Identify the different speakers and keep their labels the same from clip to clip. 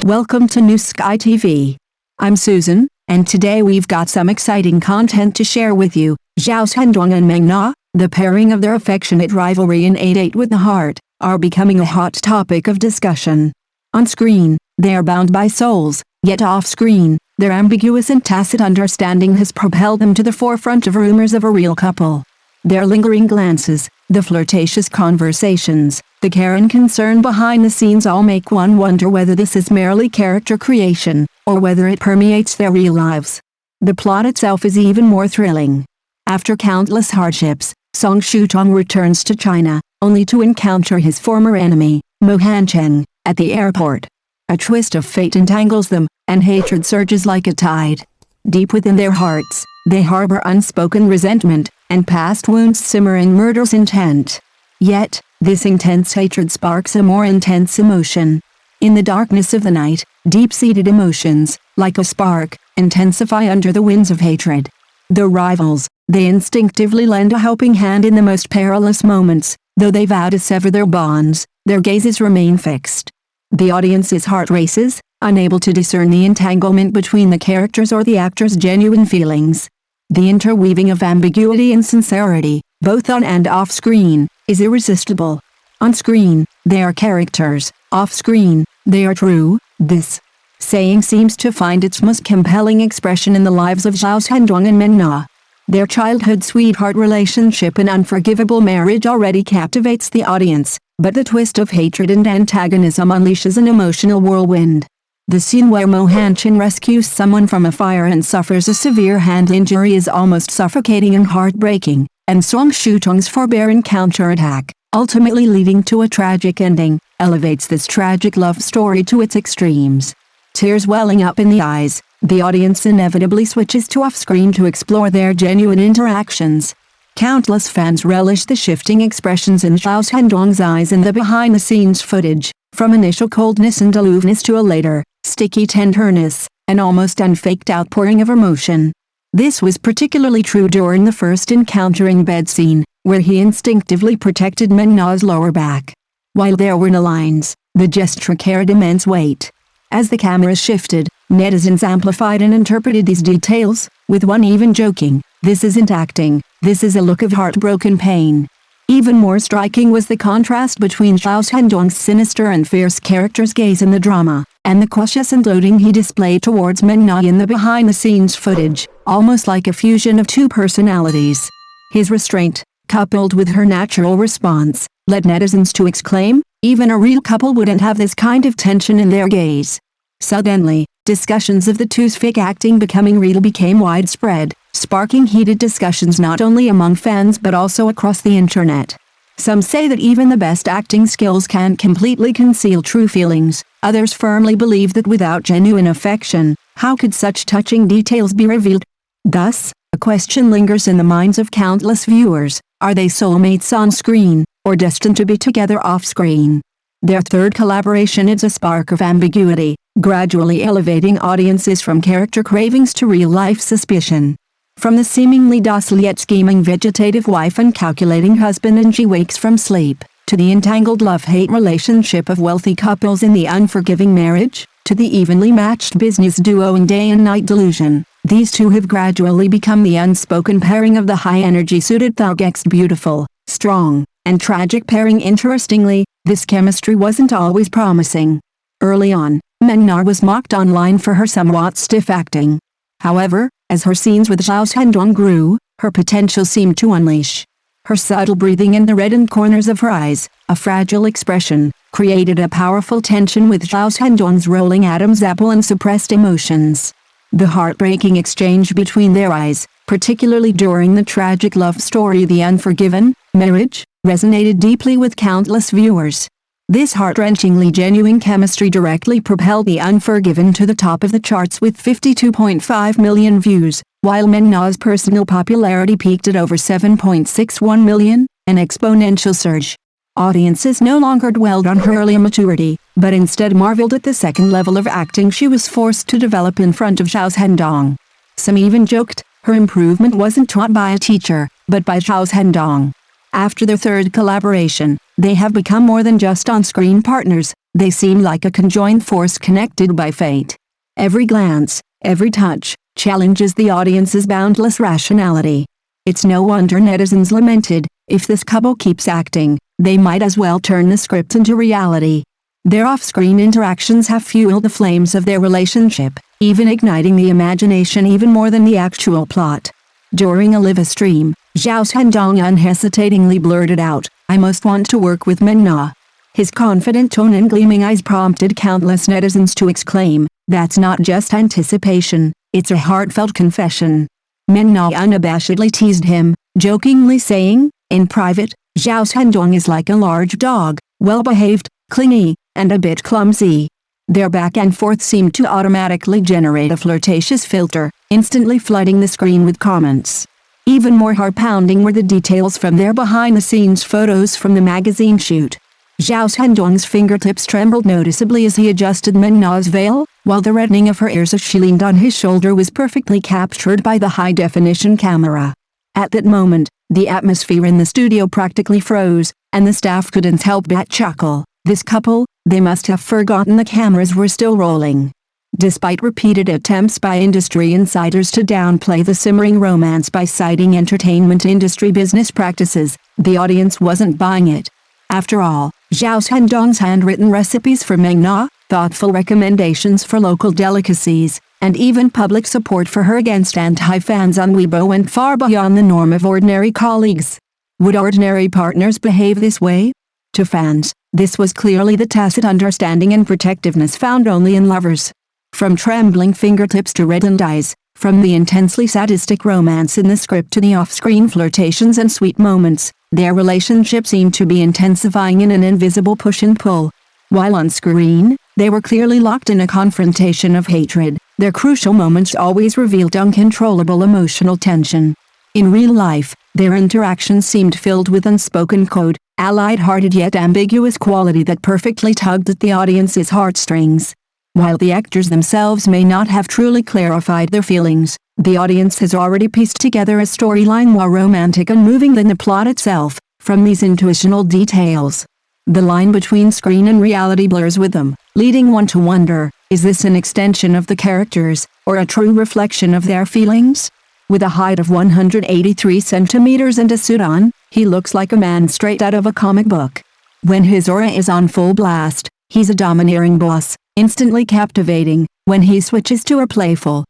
Speaker 1: Welcome to New Sky TV. I'm Susan, and today we've got some exciting content to share with you. Zhao Zhendong and Meng, the pairing of their affectionate rivalry in 8-8 with the heart, are becoming a hot topic of discussion. On screen, they are bound by souls, yet off-screen, their ambiguous and tacit understanding has propelled them to the forefront of rumors of a real couple. Their lingering glances, the flirtatious conversations, the care and concern behind the scenes all make one wonder whether this is merely character creation, or whether it permeates their real lives. The plot itself is even more thrilling. After countless hardships, Song Shutong returns to China, only to encounter his former enemy, Mo Hancheng, at the airport. A twist of fate entangles them, and hatred surges like a tide. Deep within their hearts, they harbor unspoken resentment, and past wounds simmer in murderous intent. Yet, this intense hatred sparks a more intense emotion. In the darkness of the night, deep-seated emotions, like a spark, intensify under the winds of hatred. The rivals, they instinctively lend a helping hand in the most perilous moments, though they vow to sever their bonds, their gazes remain fixed. The audience's heart races, unable to discern the entanglement between the characters or the actors' genuine feelings. The interweaving of ambiguity and sincerity, both on and off screen, is irresistible. On screen, they are characters; off screen, they are true. This saying seems to find its most compelling expression in the lives of Zhao Zhendong and Meng Na. Their childhood sweetheart relationship and unforgivable marriage already captivates the audience, but the twist of hatred and antagonism unleashes an emotional whirlwind. The scene where Mo Hancheng rescues someone from a fire and suffers a severe hand injury is almost suffocating and heartbreaking, and Song Shutong's forbearant counterattack, ultimately leading to a tragic ending, elevates this tragic love story to its extremes. Tears welling up in the eyes, the audience inevitably switches to off-screen to explore their genuine interactions. Countless fans relish the shifting expressions in Zhao Zhendong's eyes and the behind-the-scenes footage, from initial coldness and aloofness to a later, sticky tenderness, an almost unfaked outpouring of emotion. This was particularly true during the first encountering bed scene, where he instinctively protected Meng Na's lower back. While there were no lines, the gesture carried immense weight. As the camera shifted, netizens amplified and interpreted these details, with one even joking, "This isn't acting, this is a look of heartbroken pain." Even more striking was the contrast between Zhao Zhendong's sinister and fierce character's gaze in the drama, and the cautious and doting he displayed towards Meng Na in the behind-the-scenes footage, almost like a fusion of two personalities. His restraint, coupled with her natural response, led netizens to exclaim, "Even a real couple wouldn't have this kind of tension in their gaze." Suddenly, discussions of the two's fake acting becoming real became widespread, sparking heated discussions not only among fans but also across the internet. Some say that even the best acting skills can't completely conceal true feelings. Others firmly believe that without genuine affection, how could such touching details be revealed? Thus, a question lingers in the minds of countless viewers: are they soulmates on screen, or destined to be together off-screen? Their third collaboration adds a spark of ambiguity, gradually elevating audiences from character cravings to real-life suspicion. From the seemingly docile yet scheming vegetative wife and calculating husband and she wakes from sleep, to the entangled love-hate relationship of wealthy couples in the unforgiving marriage, to the evenly matched business duo in day and night delusion, these two have gradually become the unspoken pairing of the high-energy suited Thuggex beautiful, strong, and tragic pairing. Interestingly, this chemistry wasn't always promising. Early on, Meng Na was mocked online for her somewhat stiff acting. However, as her scenes with Zhao Zhendong grew, her potential seemed to unleash. Her subtle breathing and the reddened corners of her eyes, a fragile expression, created a powerful tension with Zhao Zhendong's rolling Adam's apple and suppressed emotions. The heartbreaking exchange between their eyes, particularly during the tragic love story The Unforgiven Marriage, resonated deeply with countless viewers. This heart-wrenchingly genuine chemistry directly propelled The Unforgiven to the top of the charts with 52.5 million views, while Meng Na's personal popularity peaked at over 7.61 million, an exponential surge. Audiences no longer dwelled on her early immaturity, but instead marveled at the second level of acting she was forced to develop in front of Zhao Zhendong. Some even joked, her improvement wasn't taught by a teacher, but by Zhao Zhendong. After their third collaboration, they have become more than just on-screen partners, they seem like a conjoined force connected by fate. Every glance, every touch, challenges the audience's boundless rationality. It's no wonder netizens lamented, if this couple keeps acting, they might as well turn the script into reality. Their off-screen interactions have fueled the flames of their relationship, even igniting the imagination even more than the actual plot. During a live stream, Zhao Zhendong unhesitatingly blurted out, "I most want to work with Meng Na." His confident tone and gleaming eyes prompted countless netizens to exclaim, "That's not just anticipation, it's a heartfelt confession." Meng Na unabashedly teased him, jokingly saying, "In private, Zhao Zhendong is like a large dog, well-behaved, clingy, and a bit clumsy." Their back and forth seemed to automatically generate a flirtatious filter, instantly flooding the screen with comments. Even more heart-pounding were the details from their behind-the-scenes photos from the magazine shoot. Zhao Zhendong's fingertips trembled noticeably as he adjusted Meng Na's veil, while the reddening of her ears as she leaned on his shoulder was perfectly captured by the high-definition camera. At that moment, the atmosphere in the studio practically froze, and the staff couldn't help but chuckle. This couple, they must have forgotten the cameras were still rolling. Despite repeated attempts by industry insiders to downplay the simmering romance by citing entertainment industry business practices, the audience wasn't buying it. After all, Zhao Zhendong's handwritten recipes for Meng Na, thoughtful recommendations for local delicacies, and even public support for her against anti-fans on Weibo went far beyond the norm of ordinary colleagues. Would ordinary partners behave this way? To fans, this was clearly the tacit understanding and protectiveness found only in lovers. From trembling fingertips to reddened eyes, from the intensely sadistic romance in the script to the off-screen flirtations and sweet moments, their relationship seemed to be intensifying in an invisible push and pull. While on screen, they were clearly locked in a confrontation of hatred, their crucial moments always revealed uncontrollable emotional tension. In real life, their interactions seemed filled with unspoken code, a light-hearted yet ambiguous quality that perfectly tugged at the audience's heartstrings. While the actors themselves may not have truly clarified their feelings, the audience has already pieced together a storyline more romantic and moving than the plot itself, from these intuitional details. The line between screen and reality blurs with them, leading one to wonder, is this an extension of the characters, or a true reflection of their feelings? With a height of 183 centimeters and a suit on, he looks like a man straight out of a comic book. When his aura is on full blast, he's a domineering boss, instantly captivating. When he switches to a playful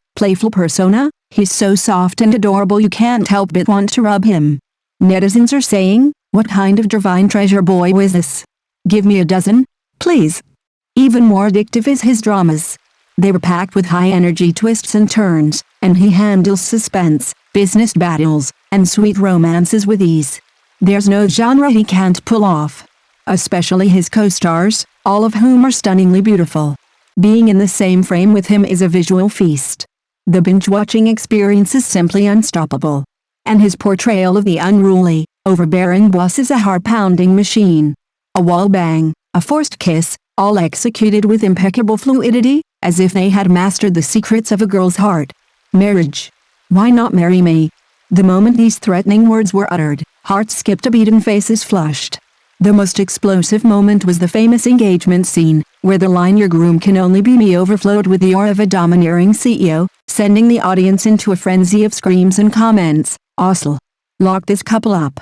Speaker 1: persona, he's so soft and adorable you can't help but want to rub him. Netizens are saying, "What kind of divine treasure boy was this? Give me a dozen, please." Even more addictive is his dramas. They were packed with high-energy twists and turns, and he handles suspense, business battles, and sweet romances with ease. There's no genre he can't pull off. Especially his co-stars, all of whom are stunningly beautiful. Being in the same frame with him is a visual feast. The binge-watching experience is simply unstoppable. And his portrayal of the unruly, overbearing boss is a heart-pounding machine. A wall bang, a forced kiss, all executed with impeccable fluidity, as if they had mastered the secrets of a girl's heart. Marriage. Why not marry me? The moment these threatening words were uttered, hearts skipped a beat and faces flushed. The most explosive moment was the famous engagement scene, where the line "your groom can only be me" overflowed with the aura of a domineering CEO, sending the audience into a frenzy of screams and comments. "Awesome. Lock this couple up."